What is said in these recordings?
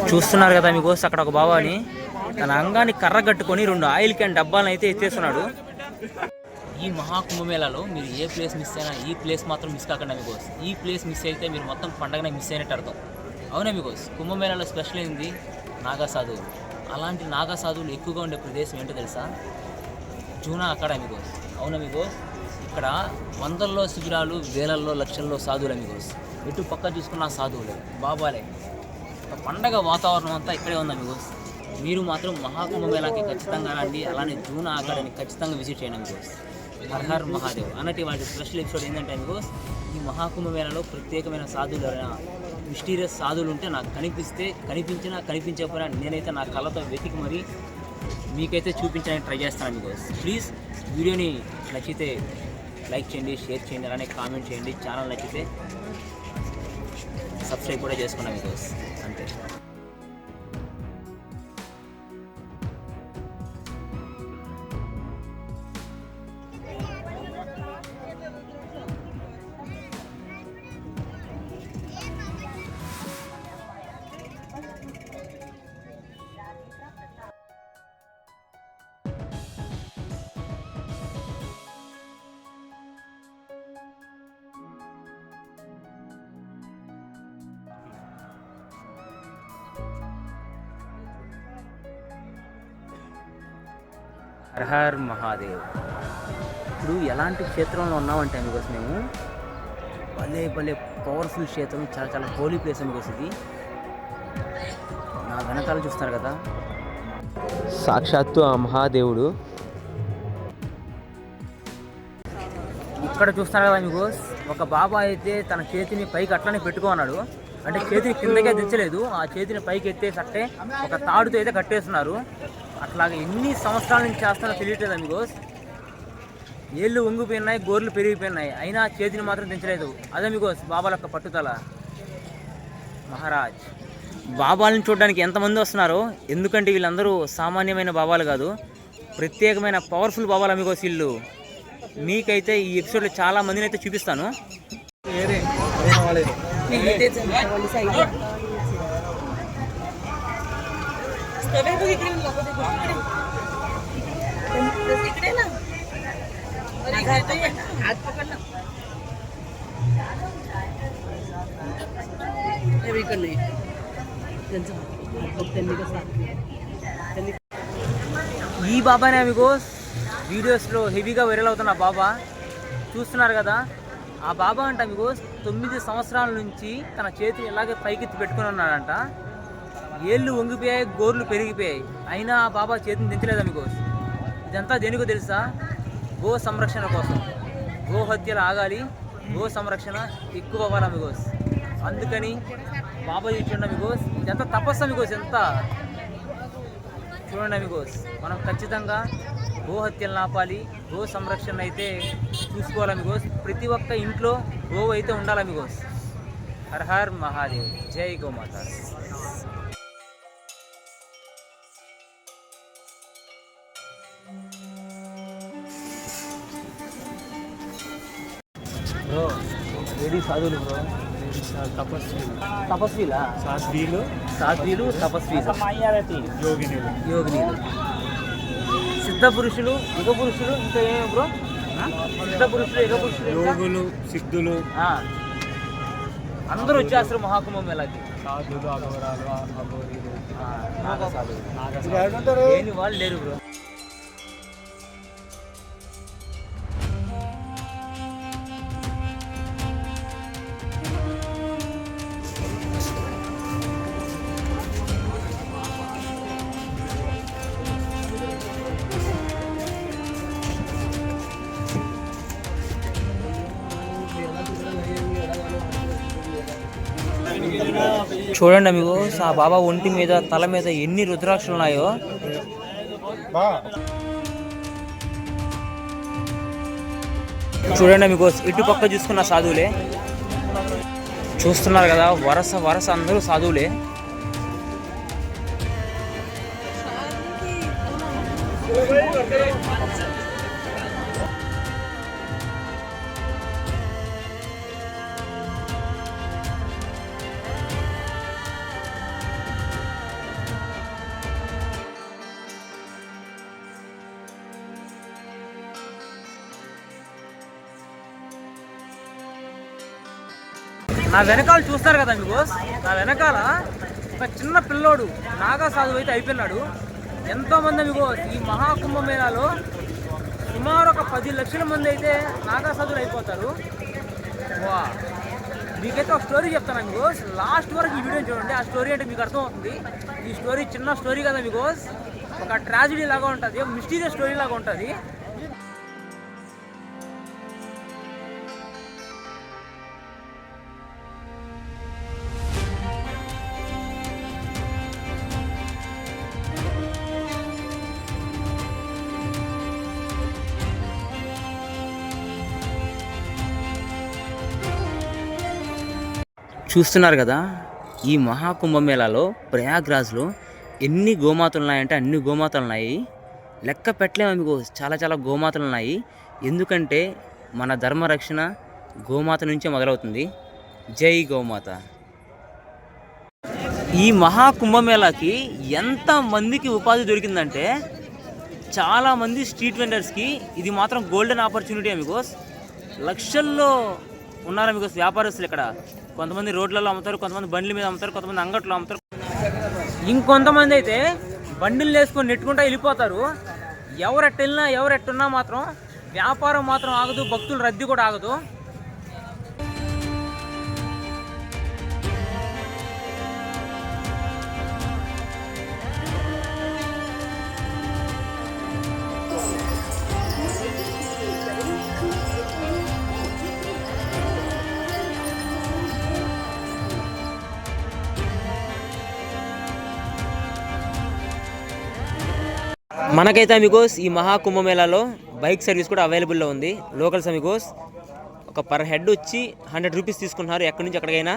చూస్తున్నారు కదా మీకోసం అక్కడ ఒక బాబాని తన అంగాన్ని కర్ర కట్టుకొని 2 ఆయిల్ క్యాన్ డబ్బాలను అయితే ఎత్తేస్తున్నాడు. ఈ మహాకుంభమేళాలో మీరు ఏ ప్లేస్ మిస్ అయినా ఈ ప్లేస్ మాత్రం మిస్ కాకండి మీకోసం. ఈ ప్లేస్ మిస్ అయితే మీరు మొత్తం పండగనే మిస్ అయినట్టు అర్థం. అవునా మీకోసం కుంభమేళాలో స్పెషల్ ఏంది? నాగా సాధువులు. అలాంటి నాగా సాధువులు ఎక్కువగా ఉండే ప్రదేశం ఏంటో తెలుసా? జూనా అకాడా మీకోసం. అవునా మీకోసం ఇక్కడ వందల్లో శిబిరాలు, వేలల్లో లక్షల్లో సాధువులు మీకోసం. ఎటు పక్క చూసుకున్న సాధువులే, బాబాలే. పండగ వాతావరణం అంతా ఇక్కడే ఉంది మీకోసం. మీరు మాత్రం మహాకుంభమేళాకి ఖచ్చితంగా రండి. అలానే జూనా అకాడమీ ఖచ్చితంగా విజిట్ చేయండి మీకోసం. హర్ హర్ మహాదేవ్ అన్నట్టు వాటి స్పెషల్ ఎపిసోడ్ ఏంటంటే మీకోసం ఈ మహాకుంభమేళాలో ప్రత్యేకమైన సాధువులు, మిస్టీరియస్ సాధువులు ఉంటే నాకు కనిపించినా కనిపించకపోయినా నేనైతే నా కళ్ళతో వెతికి మరీ మీకైతే చూపించడానికి ట్రై చేస్తాను మీకోసం. ప్లీజ్ వీడియోని నచ్చితే లైక్ చేయండి, షేర్ చేయండి, అలానే కామెంట్ చేయండి. ఛానల్ నచ్చితే సబ్స్క్రైబ్ కూడా చేసుకున్నాను మీకోసం. అంతే. Her her Mahadev. ఇప్పుడు ఎలాంటి క్షేత్రంలో ఉన్నామంటే మీకోసం మేము భలే పవర్ఫుల్ క్షేత్రం, చాలా హోలీ ప్లేస్ మీకోసం. ఇది నా వెనకాల చూస్తున్నారు కదా, సాక్షాత్తు ఆ మహాదేవుడు. ఇక్కడ చూస్తున్నారు కదా మీకు ఒక బాబా అయితే తన చేతిని పైకి అట్లనే పెట్టుకున్నాడు. అంటే చేతిని కిందకే దించలేదు, ఆ చేతిని పైకి ఎత్తేసి అట్టే ఒక తాడుతో అయితే కట్టేస్తున్నారు. అట్లాగే ఎన్ని సంవత్సరాల నుంచి చేస్తారో తెలియట్లేదు మీకోస్. ఏళ్ళు వంగిపోయినాయి, గోర్లు పెరిగిపోయినాయి, అయినా చేతిని మాత్రం దించలేదు. అదే మీకోస్ బాబాల యొక్క పట్టుదల. మహారాజ్ బాబాలను చూడడానికి ఎంతమంది వస్తున్నారో, ఎందుకంటే వీళ్ళందరూ సామాన్యమైన బాబాలు కాదు, ప్రత్యేకమైన పవర్ఫుల్ బాబాలు మీకోస్ వీళ్ళు. మీకైతే ఈ ఎపిసోడ్లో చాలా మందిని అయితే చూపిస్తాను. ఈ బాబానే మీకు వీడియోస్లో హెవీగా వైరల్ అవుతున్న బాబా చూస్తున్నారు కదా. ఆ బాబా అంట మీకు 9 సంవత్సరాల నుంచి తన చేతిని ఇలాగే పైకెత్తి పెట్టుకుని ఉన్నాడంట. ఏళ్ళు వంగిపోయాయి, గోర్లు పెరిగిపోయాయి, అయినా ఆ బాబా చేతిని దించలేదా మీకు. ఇదంతా దేనికో తెలుసా? గో సంరక్షణ కోసం. గో హత్యలు ఆగాలి, గో సంరక్షణ ఎక్కువ అవ్వాలి మీకోస్. అందుకని బాబా చూడండి మీకోస్, ఇదంతా తపస్సు మీకోస్. ఎంత చూడండి మీకోస్, మనం ఖచ్చితంగా గో హత్యలను ఆపాలి, గో సంరక్షణ అయితే చూసుకోవాలి మీకోస్. ప్రతి ఒక్క ఇంట్లో గోవు అయితే ఉండాలి మీకోస్. హర్ హర్ మహాదేవ్, జై గోమాత. బ్రో లేడీ సాధువులు బ్రో, తపస్వీలా? సాధ్వీలు తపస్వీలు, యోగినీలు, సిద్ధ పురుషులు, యుగ పురుషులు, ఇంకా ఏమో బ్రో? సిద్ధ పురుషులు, యుగ పురుషులు, యోగులు, సిద్ధులు అందరూ వచ్చేస్తారు మహాకుంభం మేళాకి. సాధువులు, అఘోరాలు, లేని వాళ్ళు లేరు బ్రో. చూడండి మీకు ఆ బాబా ఒంటి మీద, తల మీద ఎన్ని రుద్రాక్షలు ఉన్నాయో. చూడండి మీకు ఇటు పక్క చూసుకున్న సాధువులే చూస్తున్నారు కదా, వరస అందరూ సాధువులే. నా వెనకాల చూస్తారు కదా మీకు, నా వెనకాల ఒక చిన్న పిల్లోడు నాగా సాధువు అయితే అయిపోయినాడు. ఎంతోమంది మీకు ఈ మహాకుంభమేళాలో సుమారు ఒక 10 లక్షల మంది అయితే నాగా సాధువులు అయిపోతారు. వా, మీకైతే ఒక స్టోరీ చెప్తాను మీకు, లాస్ట్ వరకు ఈ వీడియో చూడండి. ఆ స్టోరీ అంటే మీకు అర్థమవుతుంది. ఈ స్టోరీ చిన్న స్టోరీ కదా మీకు, ఒక ట్రాజడీ లాగా ఉంటుంది, మిస్టీరియస్ స్టోరీ లాగా ఉంటుంది. చూస్తున్నారు కదా, ఈ మహాకుంభమేళాలో ప్రయాగ్రాజ్లో ఎన్ని గోమాతలు ఉన్నాయంటే అన్ని గోమాతలు ఉన్నాయి. లెక్క పెట్టలేము మీకు, చాలా చాలా గోమాతలు ఉన్నాయి. ఎందుకంటే మన ధర్మరక్షణ గోమాత నుంచే మొదలవుతుంది. జై గోమాత. ఈ మహాకుంభమేళాకి ఎంత మందికి ఉపాధి దొరికిందంటే చాలామంది స్ట్రీట్ వెండర్స్కి ఇది మాత్రం గోల్డెన్ ఆపర్చునిటీ మీకు. లక్షల్లో ఉన్నారు మీకు వ్యాపారస్తులు ఇక్కడ. కొంతమంది రోడ్లలో అమ్ముతారు, కొంతమంది బండ్ల మీద అమ్ముతారు, కొంతమంది అంగట్లో అమ్ముతారు, ఇంకొంతమంది అయితే బండిలు వేసుకొని నెట్టుకుంటూ వెళ్ళిపోతారు. ఎవరెట్టెళ్ళినా ఎవరెట్టున్నా మాత్రం వ్యాపారం మాత్రం ఆగదు, భక్తుల రద్దీ కూడా ఆగదు. మనకైతే అమిగోస్ ఈ మహాకుంభమేళాలో బైక్ సర్వీస్ కూడా అవైలబుల్లో ఉంది. లోకల్స్ అమిగోస్ ఒక పర్ హెడ్ వచ్చి 100 రూపీస్ తీసుకుంటున్నారు ఎక్కడి నుంచి ఎక్కడికైనా.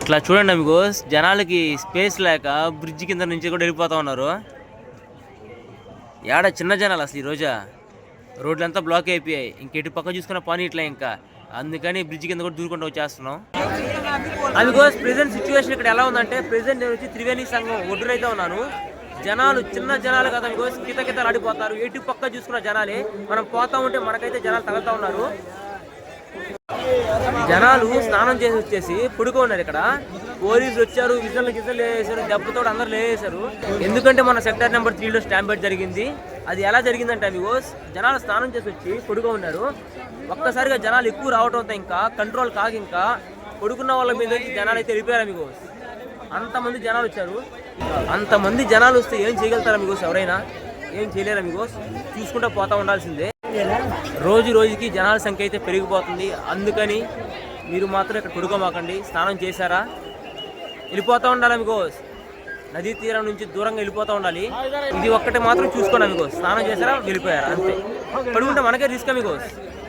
ఇట్లా చూడండి మీకు, జనాలకి స్పేస్ లేక బ్రిడ్జ్ కింద నుంచి కూడా వెళ్ళిపోతూ ఉన్నారు. ఏడ చిన్న జనాలు అసలు ఈరోజు రోడ్లంతా బ్లాక్ అయిపోయాయి. ఇంకెటు పక్క చూసుకున్న పని ఇట్లా ఇంకా, అందుకని బ్రిడ్జ్ కింద కూడా దూరుకుంటూ వచ్చేస్తున్నాం. అందుకోసం ప్రెసెంట్ సిచ్యువేషన్ ఇక్కడ ఎలా ఉందంటే, ప్రెసెంట్ నేను వచ్చి త్రివేణి సంఘం ఒడ్డునైతే ఉన్నాను. జనాలు చిన్న జనాలు కదా మీకు, కిత ఆడిపోతారు. ఎటు పక్క చూసుకున్న జనాలే, మనం పోతా ఉంటే మనకైతే జనాలు తగులుతూ ఉన్నారు. జనాలు స్నానం చేసి వచ్చేసి పుడుకో ఉన్నారు ఇక్కడ. పోలీసులు వచ్చారు, విజువల్ వేసారు, దెబ్బతో అందరూ లేసారు. ఎందుకంటే మన సెక్టర్ నెంబర్ 3లో స్టాంపేడ్ జరిగింది. అది ఎలా జరిగిందంటే మీకు, జనాలు స్నానం చేసి వచ్చి పుడుకో ఉన్నారు. ఒక్కసారిగా జనాలు ఎక్కువ రావడంతో ఇంకా కంట్రోల్ కాగి ఇంకా పడుకున్న వాళ్ళ మీద జనాలు అయితే వెళ్ళిపోయారు మీకు. అంతమంది జనాలు వచ్చారు. అంతమంది జనాలు వస్తే ఏం చేయగలుగుతారా మీకు? ఎవరైనా ఏం చేయలేరా మీకు? చూసుకుంటూ పోతా ఉండాల్సిందే. రోజు రోజుకి జనాల సంఖ్య అయితే పెరిగిపోతుంది. అందుకని మీరు మాత్రం ఇక్కడ పడుకోమాకండి. స్నానం చేశారా వెళ్ళిపోతూ ఉండాలి మీకు. నదీ తీరం నుంచి దూరంగా వెళ్ళిపోతూ ఉండాలి. ఇది ఒక్కటే మాత్రం చూసుకోండి మీకు. స్నానం చేశారా వెళ్ళిపోయారా అంతే. పడుకుంటే మనకే రిస్క్ మీకు.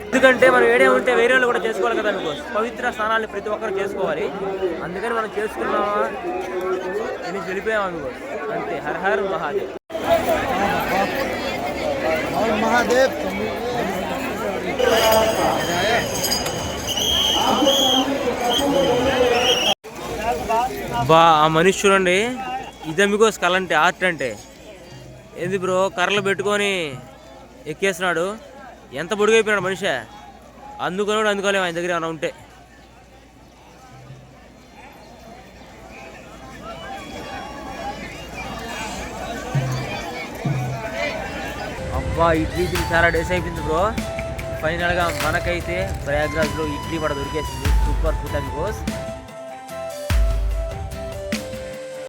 ఎందుకంటే మనం ఏడే ఉంటే వేరే వాళ్ళు కూడా చేసుకోవాలి కదా మీకు. పవిత్ర స్నానాన్ని ప్రతి ఒక్కరు చేసుకోవాలి. అందుకని మనం చేసుకున్నామా నేను వెళ్ళిపోయామా మీకు అంతే. Her her Mahadev. బా, ఆ మనిషి చూడండి. ఇదే మీకు స్కల్ అంటే, ఆర్ట్ అంటే ఏంది బ్రో? కర్రలు పెట్టుకొని ఎక్కేస్తున్నాడు. ఎంత పొడుగైపోయినాడు మనిషి. అందుకోలేము ఆయన దగ్గర ఏమైనా ఉంటే. అబ్బా, ఇడ్లీ చాలా డేస్ అయిపోయింది బ్రో. ఫైనల్గా మనకైతే ప్రయాగ్రాజ్లో ఇడ్లీ కూడా దొరికేసింది. సూపర్ ఫుడ్ అని కోస్.